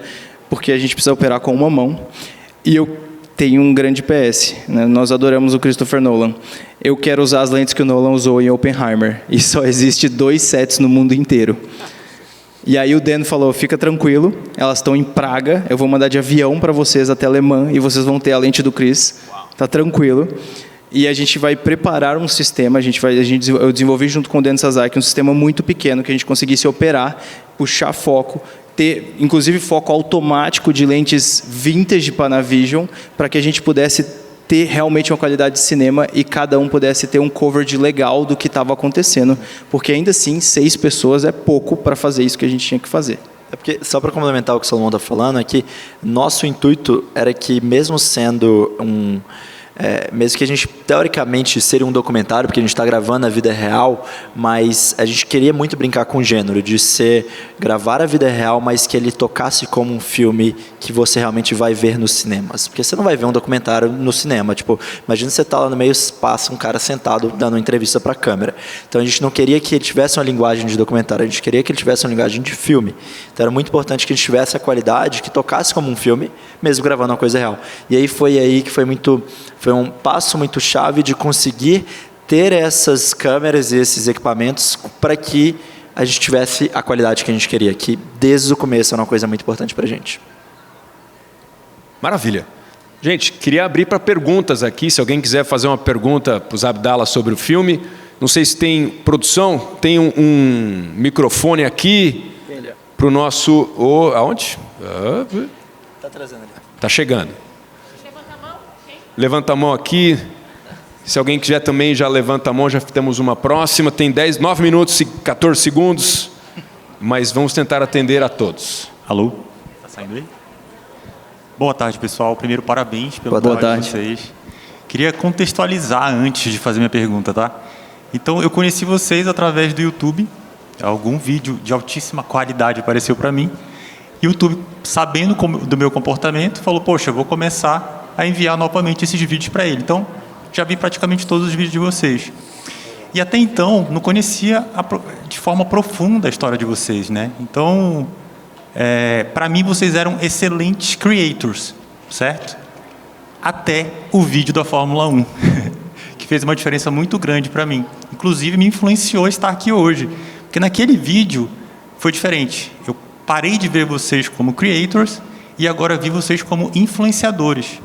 porque a gente precisa operar com uma mão, e eu tenho um grande PS, né? Nós adoramos o Christopher Nolan. Eu quero usar as lentes que o Nolan usou em Oppenheimer, e só existe 2 sets no mundo inteiro. E aí o Dan falou, fica tranquilo, elas estão em Praga, eu vou mandar de avião para vocês até Alemã e vocês vão ter a lente do Chris, tá tranquilo. E a gente vai preparar um sistema, eu desenvolvi junto com o Dan Sasaki um sistema muito pequeno que a gente conseguisse operar, puxar foco, ter inclusive foco automático de lentes vintage Panavision, para que a gente pudesse ter realmente uma qualidade de cinema e cada um pudesse ter um coverage legal do que estava acontecendo. Porque ainda assim, 6 pessoas é pouco para fazer isso que a gente tinha que fazer. É porque, só para complementar o que o Salomão está falando, é que nosso intuito era que, mesmo sendo mesmo que a gente, teoricamente, seria um documentário, porque a gente está gravando a vida real, mas a gente queria muito brincar com o gênero, de gravar a vida real, mas que ele tocasse como um filme que você realmente vai ver nos cinemas. Porque você não vai ver um documentário no cinema. Tipo, imagina você tá lá no meio, passa um cara sentado dando uma entrevista para a câmera. Então a gente não queria que ele tivesse uma linguagem de documentário, a gente queria que ele tivesse uma linguagem de filme. Então era muito importante que a gente tivesse a qualidade, que tocasse como um filme, mesmo gravando uma coisa real. E aí foi um passo muito chave de conseguir ter essas câmeras e esses equipamentos para que a gente tivesse a qualidade que a gente queria, que desde o começo era uma coisa muito importante para a gente. Maravilha. Gente, queria abrir para perguntas aqui, se alguém quiser fazer uma pergunta para os Abdala sobre o filme. Não sei se tem produção, tem um microfone aqui para o nosso... aonde? Está trazendo ali. Está chegando. Levanta a mão aqui. Se alguém quiser também, já levanta a mão, já temos uma próxima. Tem 9 minutos e 14 segundos, mas vamos tentar atender a todos. Alô? Tá saindo aí? Boa tarde, pessoal. Primeiro, parabéns pelo trabalho de vocês. Queria contextualizar antes de fazer minha pergunta, tá? Então, eu conheci vocês através do YouTube. Algum vídeo de altíssima qualidade apareceu para mim. YouTube, sabendo do meu comportamento, falou, poxa, eu vou começar a enviar novamente esses vídeos para ele. Então, já vi praticamente todos os vídeos de vocês. E até então, não conhecia de forma profunda a história de vocês, né? Então, para mim, vocês eram excelentes creators, certo? Até o vídeo da Fórmula 1, que fez uma diferença muito grande para mim. Inclusive, me influenciou a estar aqui hoje. Porque naquele vídeo foi diferente. Eu parei de ver vocês como creators e agora vi vocês como influenciadores.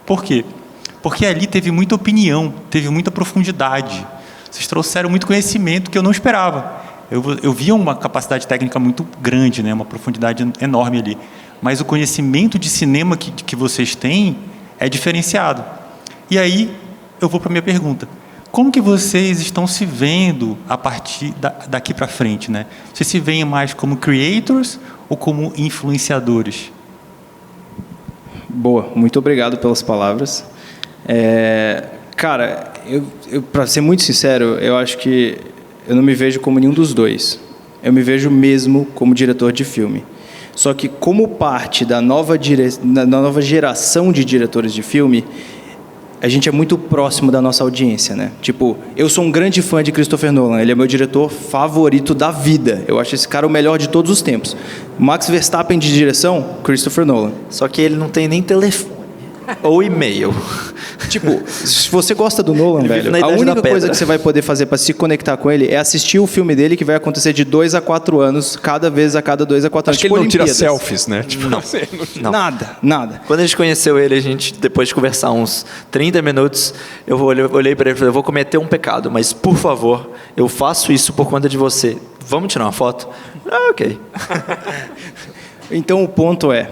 Por quê? Porque ali teve muita opinião, teve muita profundidade. Vocês trouxeram muito conhecimento que eu não esperava. Eu via uma capacidade técnica muito grande, né? Uma profundidade enorme ali. Mas o conhecimento de cinema que vocês têm é diferenciado. E aí, eu vou para a minha pergunta. Como que vocês estão se vendo a partir daqui para frente, né? Vocês se veem mais como creators ou como influenciadores? Boa, muito obrigado pelas palavras. Cara, para ser muito sincero, eu acho que eu não me vejo como nenhum dos dois. Eu me vejo mesmo como diretor de filme. Só que como parte da nova geração de diretores de filme, a gente é muito próximo da nossa audiência, né? Tipo, eu sou um grande fã de Christopher Nolan, ele é meu diretor favorito da vida. Eu acho esse cara o melhor de todos os tempos. Max Verstappen de direção, Christopher Nolan. Só que ele não tem nem telefone ou e-mail. Tipo, se você gosta do Nolan, Ele vive velho, na a Idade única da Pedra. coisa que você vai poder fazer para se conectar com ele é assistir o filme dele, que vai acontecer de 2 a 4 anos, cada vez a cada 2 a 4 anos. Acho que ele não tira Olimpíadas. selfies, né? Tipo, assim, Não. Nada. Quando a gente conheceu ele, a gente, depois de conversar uns 30 minutos, eu olhei para ele e falei, eu vou cometer um pecado, mas por favor, eu faço isso por conta de você. Vamos tirar uma foto? Ah, ok. Então o ponto é,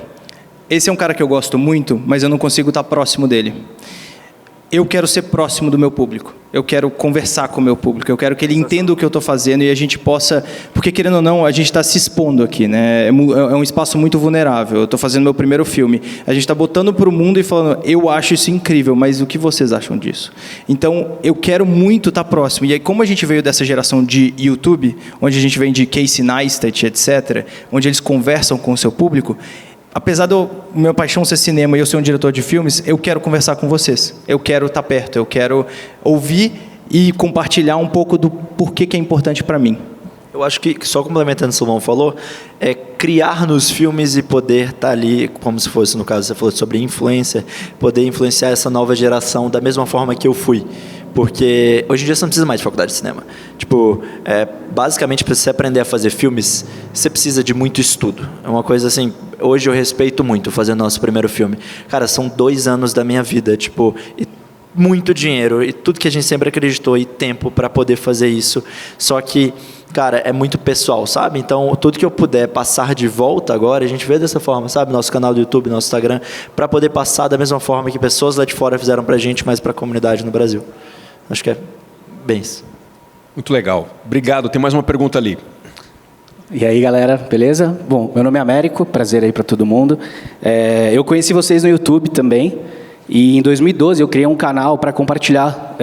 esse é um cara que eu gosto muito, mas eu não consigo estar próximo dele. Eu quero ser próximo do meu público. Eu quero conversar com o meu público. Eu quero que ele entenda o que eu estou fazendo e a gente possa... Porque, querendo ou não, a gente está se expondo aqui, né? É um espaço muito vulnerável. Eu estou fazendo meu primeiro filme. A gente está botando para o mundo e falando, eu acho isso incrível, mas o que vocês acham disso? Então, eu quero muito estar próximo. E aí, como a gente veio dessa geração de YouTube, onde a gente vem de Casey Neistat, etc., onde eles conversam com o seu público... Apesar do meu paixão ser cinema e eu ser um diretor de filmes, eu quero conversar com vocês. Eu quero estar perto, eu quero ouvir e compartilhar um pouco do porquê que é importante para mim. Eu acho que, só complementando o que o Salomão falou, é criar nos filmes e poder estar ali, como se fosse, no caso, você falou sobre influência, poder influenciar essa nova geração da mesma forma que eu fui. Porque hoje em dia você não precisa mais de faculdade de cinema. Tipo, basicamente, para você aprender a fazer filmes, você precisa de muito estudo. É uma coisa assim, hoje eu respeito muito fazer nosso primeiro filme. Cara, são 2 anos da minha vida, tipo, e muito dinheiro, e tudo que a gente sempre acreditou, e tempo para poder fazer isso. Só que, cara, é muito pessoal, sabe? Então, tudo que eu puder passar de volta agora, a gente vê dessa forma, sabe? Nosso canal do YouTube, nosso Instagram, para poder passar da mesma forma que pessoas lá de fora fizeram pra gente, mas para a comunidade no Brasil. Acho que é bem isso. Muito legal. Obrigado. Tem mais uma pergunta ali. E aí, galera, beleza? Bom, meu nome é Américo, prazer aí para todo mundo. Eu conheci vocês no YouTube também. E em 2012 eu criei um canal para compartilhar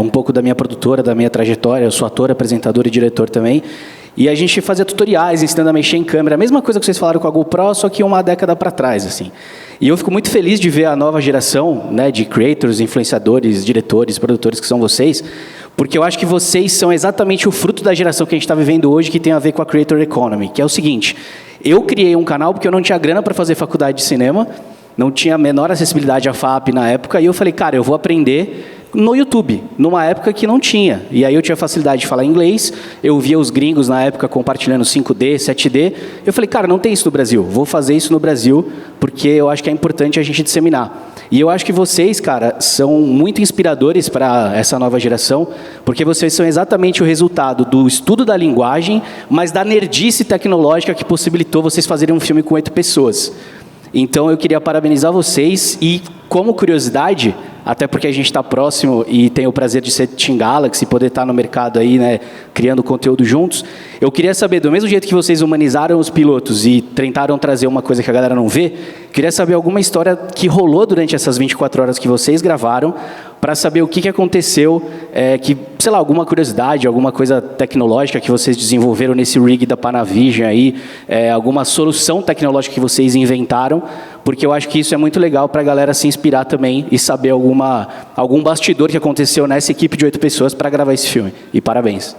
um pouco da minha produtora, da minha trajetória. Eu sou ator, apresentador e diretor também. E a gente fazia tutoriais ensinando a mexer em câmera. A mesma coisa que vocês falaram com a GoPro, só que uma década para trás, assim. E eu fico muito feliz de ver a nova geração, né, de creators, influenciadores, diretores, produtores que são vocês, porque eu acho que vocês são exatamente o fruto da geração que a gente está vivendo hoje, que tem a ver com a Creator Economy, que é o seguinte: eu criei um canal porque eu não tinha grana para fazer faculdade de cinema, não tinha a menor acessibilidade à FAP na época, e eu falei, cara, eu vou aprender no YouTube, numa época que não tinha. E aí eu tinha facilidade de falar inglês, eu via os gringos na época compartilhando 5D, 7D. Eu falei, cara, não tem isso no Brasil, vou fazer isso no Brasil, porque eu acho que é importante a gente disseminar. E eu acho que vocês, cara, são muito inspiradores para essa nova geração, porque vocês são exatamente o resultado do estudo da linguagem, mas da nerdice tecnológica que possibilitou vocês fazerem um filme com 8 pessoas. Então eu queria parabenizar vocês e, como curiosidade, até porque a gente está próximo e tem o prazer de ser Team Galaxy, poder estar no mercado aí, né, criando conteúdo juntos, eu queria saber, do mesmo jeito que vocês humanizaram os pilotos e tentaram trazer uma coisa que a galera não vê, queria saber alguma história que rolou durante essas 24 horas que vocês gravaram, para saber o que aconteceu, que, sei lá, alguma curiosidade, alguma coisa tecnológica que vocês desenvolveram nesse rig da Panavision aí, alguma solução tecnológica que vocês inventaram, porque eu acho que isso é muito legal para a galera se inspirar também e saber algum bastidor que aconteceu nessa equipe de 8 pessoas para gravar esse filme. E parabéns.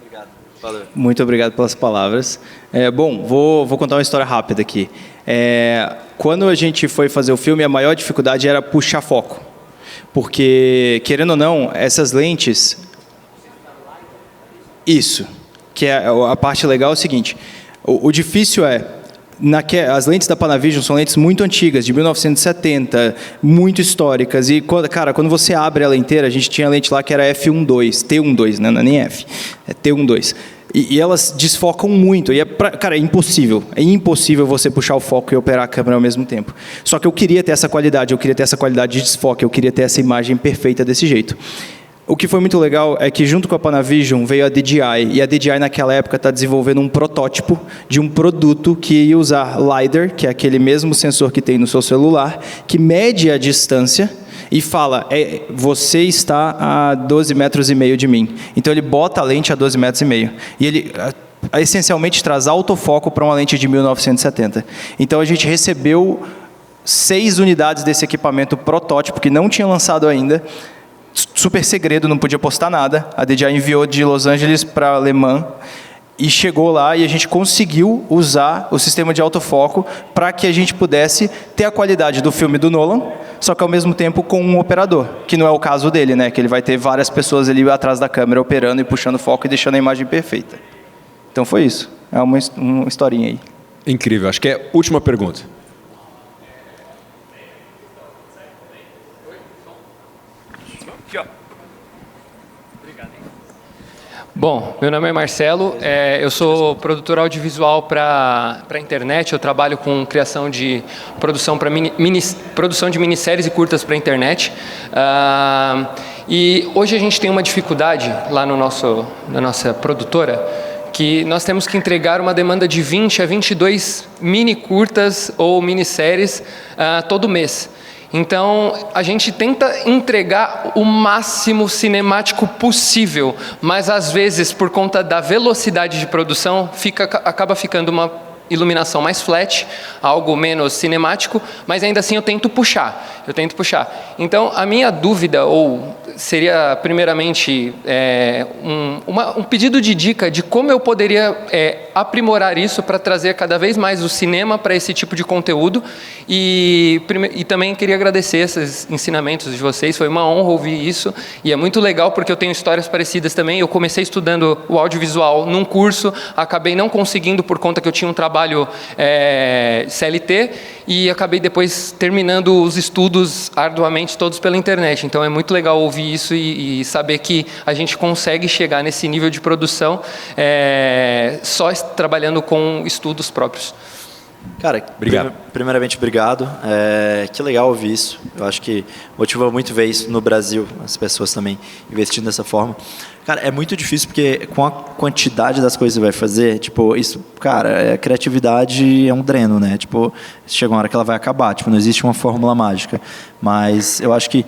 Obrigado. Valeu. Muito obrigado pelas palavras. Bom, vou contar uma história rápida aqui. Quando a gente foi fazer o filme, a maior dificuldade era puxar foco. Porque, querendo ou não, essas lentes... Isso. Que é a parte legal é o seguinte. O difícil as lentes da Panavision são lentes muito antigas, de 1970, muito históricas. E, cara, quando você abre ela inteira, a gente tinha lente lá que era f1.2, T1.2, né? Não é nem F, é T1.2. E elas desfocam muito. E cara, é impossível. É impossível você puxar o foco e operar a câmera ao mesmo tempo. Só que eu queria ter essa qualidade, eu queria ter essa qualidade de desfoque, eu queria ter essa imagem perfeita desse jeito. O que foi muito legal é que, junto com a Panavision, veio a DJI. E a DJI, naquela época, está desenvolvendo um protótipo de um produto que ia usar LiDAR, que é aquele mesmo sensor que tem no seu celular, que mede a distância e fala, você está a 12,5 metros de mim. Então, ele bota a lente a 12,5 metros. E ele, essencialmente, traz autofoco para uma lente de 1970. Então, a gente recebeu 6 unidades desse equipamento protótipo, que não tinha lançado ainda, super segredo, não podia postar nada. A DJI enviou de Los Angeles para Le Mans, e chegou lá e a gente conseguiu usar o sistema de autofoco para que a gente pudesse ter a qualidade do filme do Nolan, só que ao mesmo tempo com um operador, que não é o caso dele, né? Que ele vai ter várias pessoas ali atrás da câmera operando e puxando foco e deixando a imagem perfeita. Então foi isso. É uma historinha aí. Incrível. Acho que é a última pergunta. Bom, meu nome é Marcelo, eu sou produtor audiovisual para a internet, eu trabalho com criação de produção produção de minisséries e curtas para a internet. E hoje a gente tem uma dificuldade lá na nossa produtora, que nós temos que entregar uma demanda de 20 a 22 mini curtas ou minisséries todo mês. Então, a gente tenta entregar o máximo cinemático possível, mas às vezes, por conta da velocidade de produção, acaba ficando uma iluminação mais flat, algo menos cinemático, mas ainda assim eu tento puxar. Então, a minha dúvida, seria primeiramente um pedido de dica de como eu poderia aprimorar isso para trazer cada vez mais o cinema para esse tipo de conteúdo, e também queria agradecer esses ensinamentos de vocês, foi uma honra ouvir isso, e é muito legal porque eu tenho histórias parecidas também. Eu comecei estudando o audiovisual num curso, acabei não conseguindo por conta que eu tinha um trabalho CLT, e acabei depois terminando os estudos arduamente todos pela internet. Então é muito legal ouvir isso e saber que a gente consegue chegar nesse nível de produção só trabalhando com estudos próprios. Cara, primeiramente, obrigado. Que legal ouvir isso. Eu acho que motiva muito ver isso no Brasil, as pessoas também investindo dessa forma. Cara, é muito difícil porque com a quantidade das coisas que você vai fazer, tipo, isso, cara, a criatividade é um dreno, né? Tipo, chega uma hora que ela vai acabar, tipo, não existe uma fórmula mágica. Mas eu acho que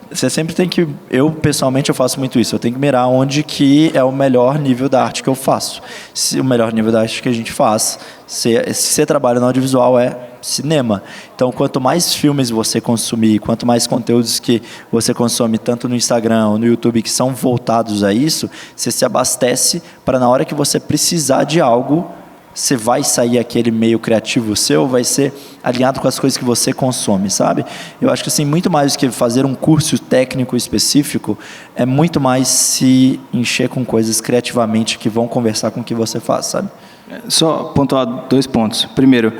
você sempre tem que... Eu, pessoalmente, eu faço muito isso. Eu tenho que mirar onde que é o melhor nível da arte que eu faço. Se o melhor nível da arte que a gente faz, se você trabalha no audiovisual, é cinema. Então, quanto mais filmes você consumir, quanto mais conteúdos que você consome, tanto no Instagram ou no YouTube, que são voltados a isso, você se abastece para, na hora que você precisar de algo, você vai sair aquele meio criativo seu, vai ser alinhado com as coisas que você consome, sabe? Eu acho que assim, muito mais do que fazer um curso técnico específico, é muito mais se encher com coisas criativamente que vão conversar com o que você faz, sabe? Só pontuar 2 pontos. Primeiro,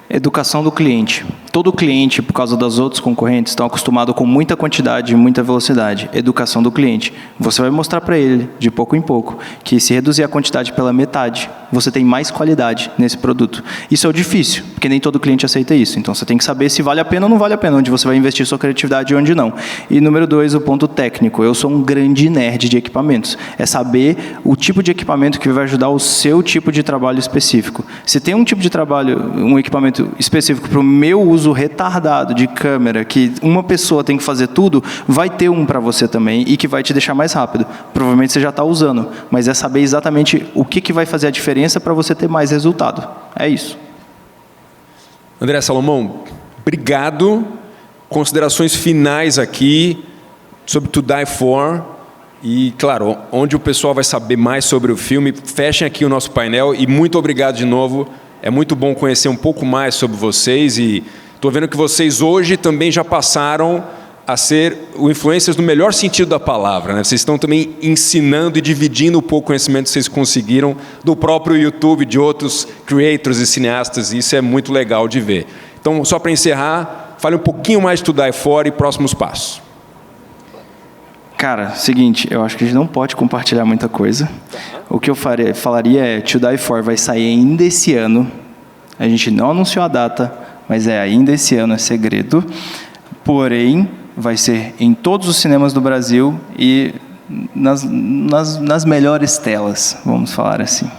educação do cliente. Todo cliente, por causa dos outros concorrentes, estão acostumados com muita quantidade e muita velocidade. Educação do cliente. Você vai mostrar para ele, de pouco em pouco, que se reduzir a quantidade pela metade, você tem mais qualidade nesse produto. Isso é o difícil, porque nem todo cliente aceita isso. Então, você tem que saber se vale a pena ou não vale a pena, onde você vai investir sua criatividade e onde não. E número 2, o ponto técnico. Eu sou um grande nerd de equipamentos. É saber o tipo de equipamento que vai ajudar o seu tipo de trabalho específico. Se tem um tipo de trabalho, um equipamento específico para o meu uso retardado de câmera, que uma pessoa tem que fazer tudo, vai ter um para você também e que vai te deixar mais rápido. Provavelmente você já está usando, mas é saber exatamente o que vai fazer a diferença para você ter mais resultado. É isso. André Salomão, obrigado. Considerações finais aqui sobre To Die For. E, claro, onde o pessoal vai saber mais sobre o filme, fechem aqui o nosso painel. E muito obrigado de novo. É muito bom conhecer um pouco mais sobre vocês, e estou vendo que vocês hoje também já passaram a ser influencers no melhor sentido da palavra, né? Vocês estão também ensinando e dividindo um pouco o conhecimento que vocês conseguiram do próprio YouTube, de outros creators e cineastas, e isso é muito legal de ver. Então, só para encerrar, fale um pouquinho mais de To Die For e próximos passos. Cara, seguinte, eu acho que a gente não pode compartilhar muita coisa. O que eu falaria é, To Die For vai sair ainda esse ano. A gente não anunciou a data, mas ainda esse ano, é segredo. Porém, vai ser em todos os cinemas do Brasil e nas melhores telas, vamos falar assim.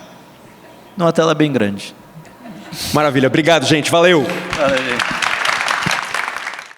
Numa tela bem grande. Maravilha, obrigado, gente. Valeu. Valeu, gente.